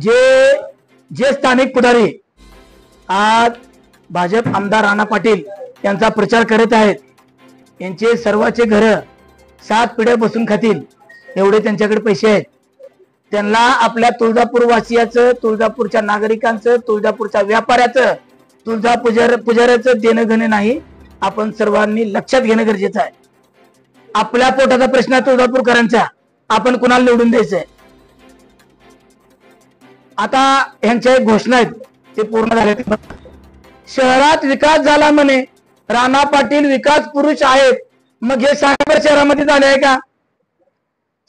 जे जे स्थानिक पुढारी आज भाजप आमदार राणा पाटील यांचा प्रचार करत आहेत, यांचे सर्वांचे घर 7 पिढ्या बसून खातील एवढे त्यांच्याकडे पैसे आहेत. त्यांना आपल्या तुळजापूर वासियाचं, तुळजापूरच्या नागरिकांचं, तुळजापूरच्या व्यापाऱ्याचं, पुजाऱ्याचं देणं घेणं नाही. आपण सर्वांनी लक्षात घेणं गरजेचं आहे. आपल्या पोटाचा प्रश्न तुळजापूरकरांचा, आपण कुणाला निवडून द्यायचंय. आता ह्यांच्या एक घोषणा आहेत ते पूर्ण झाले. शहरात विकास झाला म्हणे, राणा पाटील विकास पुरुष आहेत. मग हे सांगा शहरामध्ये झाले आहे का?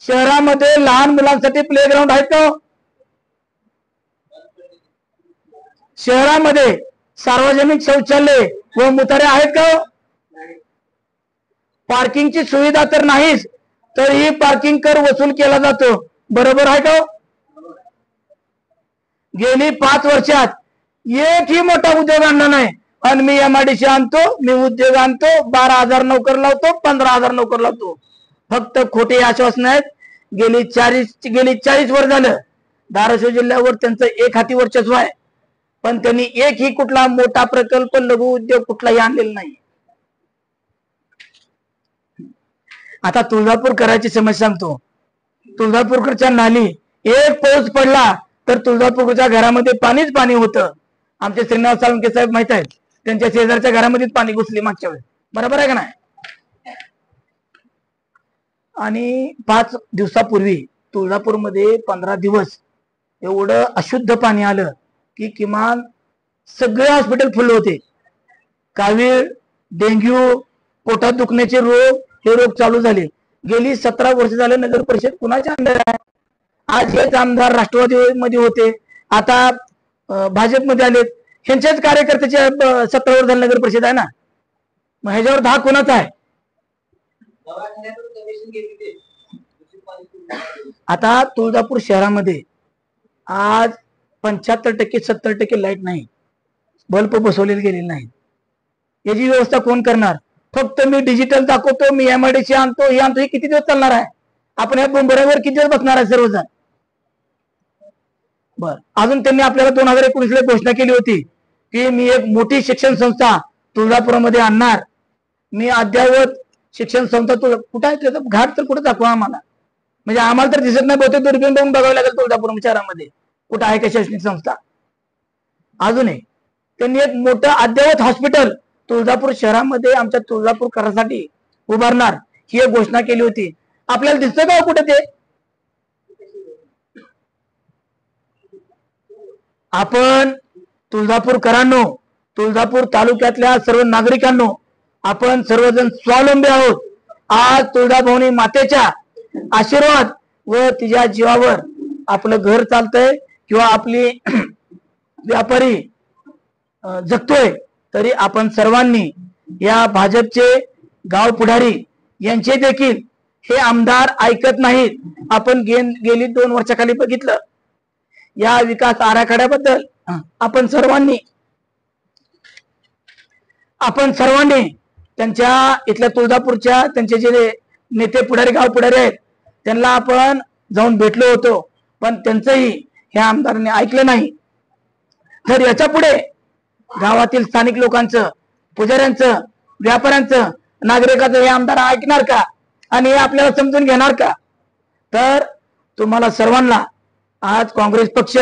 शहरामध्ये लहान मुलांसाठी प्लेग्राऊंड आहेत का? शहरामध्ये सार्वजनिक शौचालय व मुतारे आहेत का? पार्किंगची सुविधा तर नाहीच, तरीही पार्किंग कर वसूल केला जातो. बरोबर आहे का? गेली 5 वर्षात एकही मोठा उद्योग आणला नाही. आणि मी MIDC आणतो, मी उद्योग आणतो, 12,000 नोकर लावतो, 15,000 नोकर लावतो. फक्त खोटे आश्वासन आहेत. गेली 40 वर्ष झालं धाराशिव जिल्ह्यावर त्यांचं एक हाती वर्चस्व आहे, पण त्यांनी एकही कुठला मोठा प्रकल्प, लघु उद्योग कुठलाही आणलेला नाही. आता तुळजापूर करायची समस्या सांगतो. तुळजापूरकडच्या नाली एक पाऊस पडला तर तुळजापूरच्या घरामध्ये पाणीच पाणी होतं. आमचे श्रीनिवास साळुंखे साहेब माहित आहेत, त्यांच्या शेजारच्या घरामध्ये पाणी घुसले मागच्या वेळेस. बरोबर आहे का नाही? आणि 5 दिवसापूर्वी तुळजापूरमध्ये 15 दिवस एवढं अशुद्ध पाणी आलं की किमान सगळे हॉस्पिटल फुल होते. कावीळ, डेंग्यू, पोटात दुखण्याचे रोग, हे रोग चालू झाले. गेली 17 वर्ष झाले नगर परिषद कुणाच्या अंडर आहे? आज हेच आमदार राष्ट्रवादीमध्ये होते, आता भाजपमध्ये आलेत. ह्यांच्याच कार्यकर्त्याचे 17 वर्ष झाले नगर परिषद आहे ना. मग ह्याच्यावर धाक कोणाचा आहे? आता तुळजापूर शहरामध्ये आज 75% 70% लाईट नाही, बल्ब बसवलेले गेलेले नाही. याची व्यवस्था कोण करणार? फक्त मी डिजिटल दाखवतो, मी MIDC आणतो, हे आणतो, हे किती दिवस चालणार आहे? आपण ह्या बरोबर किती दिवस बसणार आहे सर्वजण? बर, अजून त्यांनी आपल्याला 2019 ला घोषणा केली होती की मी एक मोठी शिक्षण संस्था तुळजापुरामध्ये आणणार. मी अद्ययावत शिक्षण संस्था कुठं आहे त्याचा घाट तर कुठं दाखवा आम्हाला. म्हणजे आम्हाला तर दिसत नाही, बहुतेक दुर्बीण बघून बघावं लागेल तुळजापूर शहरामध्ये कुठं आहे का शैक्षणिक संस्था. अजूनही त्यांनी एक मोठं अद्ययावत हॉस्पिटल तुळजापूर शहरामध्ये आमच्या तुळजापूरकरांसाठी उभारणार ही एक घोषणा केली होती. आपल्याला दिसतं का कुठे ते? आपण तुळजापूरकरांनो, तुळजापूर तालुक्यातल्या सर्व नागरिकांनो, आपण सर्वजण स्वावलंबी आहोत. आज तुळजाभवानी मातेच्या आशीर्वाद व तिच्या जीवावर आपलं घर चालतंय किंवा आपली व्यापारी जगतोय, तरी आपण सर्वांनी या भाजपचे गाव पुढारी यांचे देखील हे आमदार ऐकत नाहीत. आपण गेली 2 वर्षाखाली बघितलं या विकास आराखड्याबद्दल आपण सर्वांनी त्यांच्या इथल्या तुळजापूरच्या त्यांचे जे नेते पुढारी, गाव पुढारी आहेत, त्यांना आपण जाऊन भेटलो होतो, पण त्यांचंही ह्या आमदारांनी ऐकलं नाही. तर याच्या पुढे गावातील स्थानिक लोकांचं, पुजाऱ्यांचं, व्यापाऱ्यांचं, नागरिकांचं हे आमदार ऐकणार का? आणि हे आपल्याला समजून घेणार का? तर तुम्हाला सर्वांना आज काँग्रेस पक्ष,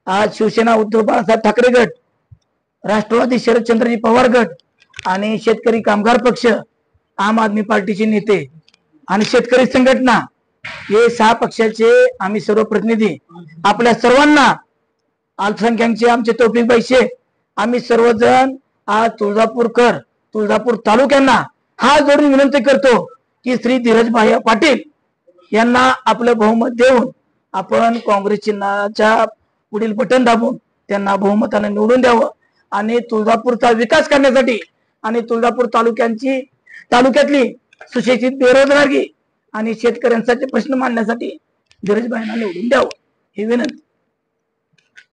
आज शिवसेना उद्धव बाळासाहेब ठाकरे गट, राष्ट्रवादी शरदचंद्रजी पवार गट आणि शेतकरी कामगार पक्ष, आम आदमी पार्टीचे नेते आणि शेतकरी संघटना, हे 6 पक्षाचे आम्ही सर्व प्रतिनिधी आपल्या सर्वांना, अल्पसंख्याकचे आमचे तौफिकभाई शेख, आम्ही सर्वजण आज तुळजापूर तालुक्यांना हात जोडून विनंती करतो की श्री धीरजभाई पाटील यांना आपलं बहुमत देऊन आपण काँग्रेस चिन्हाच्या पुढील बटन दाबून त्यांना बहुमताने निवडून द्यावं आणि तुळजापूरचा विकास करण्यासाठी आणि तुळजापूर तालुक्यातली सुशिक्षित बेरोजगारी आणि शेतकऱ्यांचे प्रश्न मांडण्यासाठी धीरजभाईंना निवडून द्यावं ही विनंती.